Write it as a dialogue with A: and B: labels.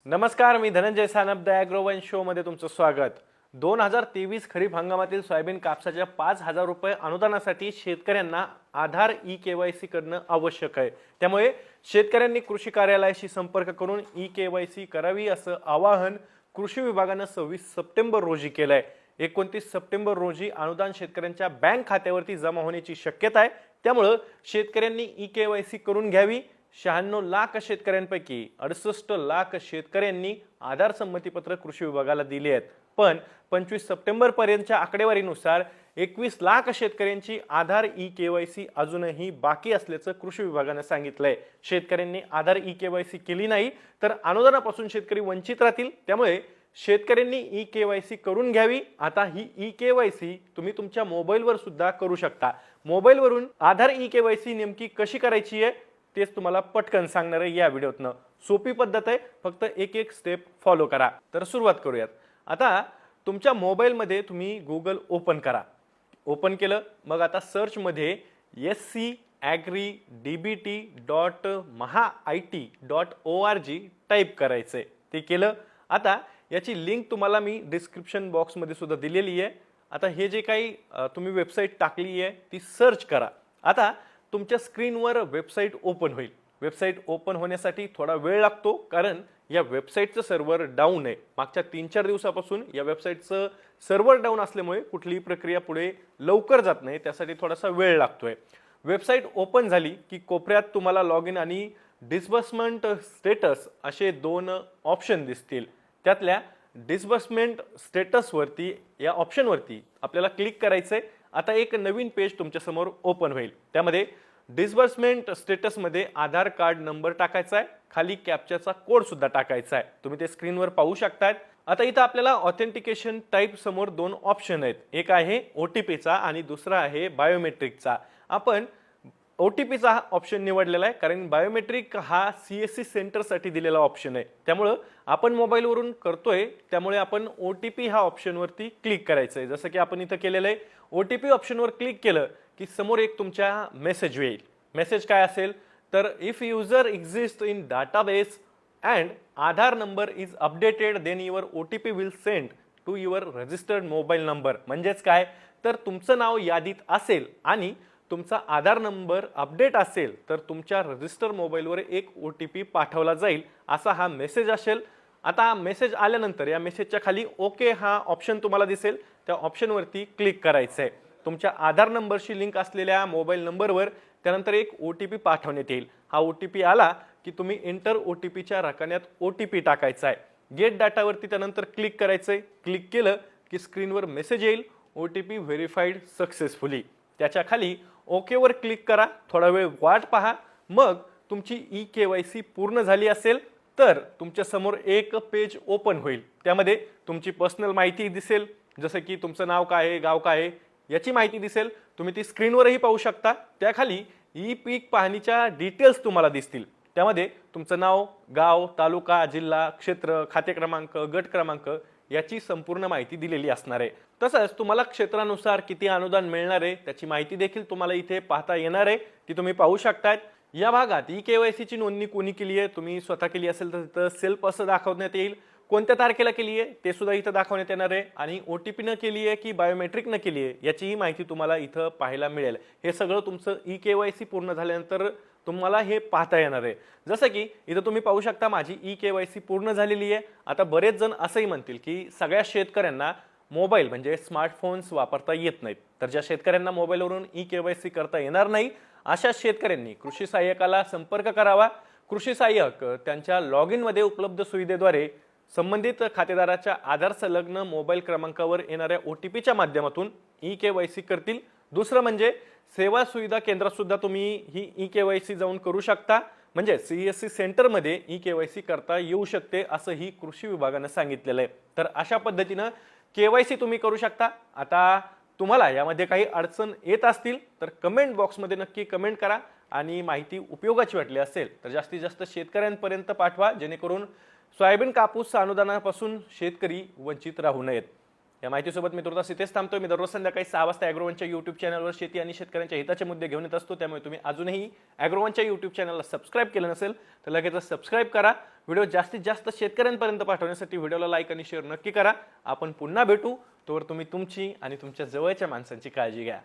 A: नमस्कार, मी Dhananjay Sanap the Agrowon show मध्ये तुमचं स्वागत। 2023 खरीप हंगामातील सोयाबीन कापसाच्या 5,000 रुपये अनुदानासाठी शेतकऱ्यांना आधार ई-केवायसी करणं आवश्यक आहे। त्यामुळे शेतकऱ्यांनी कृषी कार्यालयाशी संपर्क करून ई-केवायसी करावी असं आवाहन कृषी विभागानं 26 सप्टेंबर रोजी केलंय। 29 सप्टेंबर रोजी अनुदान शेतकऱ्यांच्या बँक खात्यावरती जमा होण्याची शक्यता आहे। त्यामुळे शेतकऱ्यांनी ई-केवायसी करून घ्यावी। 96 लाख शेतकऱ्यांपैकी 68 लाख शेतकऱ्यांनी आधार संमतीपत्र कृषी विभागाला दिले आहेत, पण 25 सप्टेंबर पर्यंतच्या आकडेवारीनुसार 21 लाख शेतकऱ्यांची आधार ई-केवायसी अजूनही बाकी असल्याचं कृषी विभागाने सांगितलंय। शेतकऱ्यांनी आधार ई-केवायसी केली नाही तर अनुदानापासून शेतकरी वंचित राहतील। त्यामुळे शेतकऱ्यांनी ई-केवायसी करून घ्यावी। आता ही ई-केवायसी तुम्ही तुमच्या मोबाईलवर सुद्धा करू शकता। मोबाईलवरून आधार ई-केवायसी नेमकी कशी करायची आहे तेच तुम्हाला पटकन सांगणार आहे या व्हिडिओतनं। सोपी पद्धत आहे, फक्त एक एक स्टेप फॉलो करा। तर सुरुवात करूयात। आता तुमच्या मोबाईलमध्ये तुम्ही गूगल ओपन करा। ओपन केलं, मग आता सर्च मध्ये scagridbt.mahaIT.org टाइप करायचंय। ते केलं, आता याची लिंक तुम्हाला मी डिस्क्रिप्शन बॉक्स मध्ये सुद्धा दिलेली आहे। आता हे जे काही तुम्ही वेबसाईट टाकली आहे ती सर्च करा। आता तुमच्या स्क्रीनवर वेबसाईट ओपन होईल। वेबसाईट ओपन होण्यासाठी थोडा वेळ लागतो, कारण या वेबसाईटचं सर्व्हर डाऊन आहे। मागच्या 3-4 दिवसापासून या वेबसाईटचं सर्व्हर डाऊन असल्यामुळे कुठलीही प्रक्रिया पुढे लवकर जात नाही, त्यासाठी थोडासा वेळ लागतोय। वेबसाईट ओपन झाली की कोपऱ्यात तुम्हाला लॉग इन आणि डिस्बर्समेंट स्टेटस असे 2 ऑप्शन दिसतील। त्यातल्या डिस्बर्समेंट स्टेटस वरती या ऑप्शन वरती आपल्याला क्लिक करायचंय। आता एक नवीन पेज तुमच्या समोर ओपन होईल। त्यामध्ये डिस्बर्समेंट स्टेटस मध्ये आधार कार्ड नंबर टाकायचा आहे, खाली कॅप्चाचा कोड सुद्धा टाकायचा आहे। तुम्ही ते स्क्रीनवर पाहू शकतात। आता इथं आपल्याला ऑथेंटिकेशन टाइप समोर 2 ऑप्शन आहेत, एक आहे ओटीपीचा आणि दुसरा आहे बायोमेट्रिकचा। आपण ओटीपीचा ऑप्शन निवडलेला आहे, कारण बायोमेट्रिक हा सीएससी सेंटर साठी दिलेला ऑप्शन आहे। त्यामुळे आपण मोबाईलवरून करतोय, त्यामुळे आपण ओटीपी हा ऑप्शन वरती क्लिक करायचं आहे। जसं की आपण इथं केलेलं आहे। ओटीपी ऑप्शनवर क्लिक केलं की समोर एक तुमच्या मेसेज येईल। मेसेज काय असेल तर if user exist in database and Aadhaar number is updated then your OTP will send to your registered mobile number. म्हणजेच काय तर तुमचं नाव यादीत असेल आणि तुमचा आधार नंबर अपडेट असेल तर तुमच्या रजिस्टर मोबाईलवर एक ओटीपी पाठवला जाईल, असा हा मेसेज असेल। आता मेसेज आल्यानंतर या मेसेजच्या खाली ओके हा ऑप्शन तुम्हाला दिसेल, त्या ऑप्शनवरती क्लिक करायचंय। तुमच्या आधार नंबरशी लिंक असलेल्या मोबाईल नंबरवर त्यानंतर एक ओटीपी पाठवण्यात येईल। हा ओटीपी आला की तुम्ही एंटर ओटीपीच्या रकान्यात ओटीपी टाकायचा आहे। गेट डाटावरती त्यानंतर क्लिक करायचंय। क्लिक केलं की स्क्रीनवर मेसेज येईल, ओटीपी व्हेरीफाईड सक्सेसफुली। त्याच्या खाली ओके वर क्लिक करा, थोडा वेळ वाट पहा। मग तुमची ई-केवायसी पूर्ण झाली असेल तर तुमच्या समोर एक पेज ओपन होईल। त्यामध्ये तुमची पर्सनल माहिती दिसेल, जसं की तुमचं नाव काय आहे, गाव काय आहे याची माहिती दिसेल। तुम्ही ती स्क्रीनवरही पाहू शकता। त्याखाली ई पीक पाहणीच्या डिटेल्स तुम्हाला दिसतील। त्यामध्ये तुमचं नाव, गाव, तालुका, जिल्हा, क्षेत्र, खाते क्रमांक, गट क्रमांक याची संपूर्ण माहिती दिलेली असणार आहे। तसंच तुम्हाला क्षेत्रानुसार किती अनुदान मिळणार आहे त्याची माहिती देखील तुम्हाला इथे पाहता येणार आहे, ती तुम्ही पाहू शकता। या भागात ई-केवायसी ची नोंदणी कोणी केली आहे, तुम्ही स्वतः केली असेल तर तिथं सेल्फ असं दाखवण्यात येईल। कोणत्या तारखेला केली आहे ते सुद्धा इथं दाखवण्यात येणार आहे, आणि ओटीपी न केली आहे की बायोमेट्रिक न केली आहे याचीही माहिती तुम्हाला इथं पाहायला मिळेल। हे सगळं तुमचं ई-केवायसी पूर्ण झाल्यानंतर तुम्हाला हे पाहता येणार आहे। जसं की इथं तुम्ही पाहू शकता माझी ई-केवायसी पूर्ण झालेली आहे। आता बरेच जण असंही म्हणतील की सगळ्या शेतकऱ्यांना मोबाईल म्हणजे स्मार्टफोन्स वापरता येत नाहीत, तर ज्या शेतकऱ्यांना मोबाईलवरून ई-केवायसी करता येणार नाही अशा शेतकऱ्यांनी कृषी सहाय्यकाला संपर्क करावा। कृषी सहाय्यक त्यांच्या लॉग इन मध्ये उपलब्ध सुविधेद्वारे संबंधित खातेदाराच्या आधार संलग्न मोबाईल क्रमांकावर येणाऱ्या ओटीपीच्या माध्यमातून ई-केवायसी करतील। दुसरं म्हणजे सेवा सुविधा केंद्रात सुद्धा तुम्ही ही ई-केवायसी जाऊन करू शकता, म्हणजे सीएससी सेंटर मध्ये ई-केवायसी करता येऊ शकते असं ही कृषी विभागाने सांगितलेलं आहे। तर अशा पद्धतीनं केवायसी तुम्ही करू शकता। आता तुम्हाला यामध्ये काही अडचण येत असतील तर कमेंट बॉक्समध्ये नक्की कमेंट करा, आणि माहिती उपयोगाची वाटली असेल तर जास्तीत जास्त शेतकऱ्यांपर्यंत पाठवा, जेणेकरून सोयाबीन कापूस अनुदानापासून शेतकरी वंचित राहू नयेत। या माहितीसोबत मी तुर्तास इथेच थांबतोय. मी दररोज संध्याकाळी 6 वाजता ॲग्रोवनच्या युट्यूब चॅनलवर शेती आणि शेतकऱ्यांच्या हिताचे मुद्दे घेऊन येत असतो. त्यामुळे तुम्ही अजूनही ॲग्रोवनच्या युट्यूब चॅनलला सबस्क्राईब केलं नसेल तर लगेच सबस्क्राईब करा. व्हिडिओ जास्तीत जास्त शेतकऱ्यांपर्यंत पाठवण्यासाठी व्हिडिओला लाईक आणि शेअर नक्की करा. आपण पुन्हा भेटू. तोवर तुम्ही तुमची आणि तुमच्या जवळच्या माणसांची काळजी घ्या.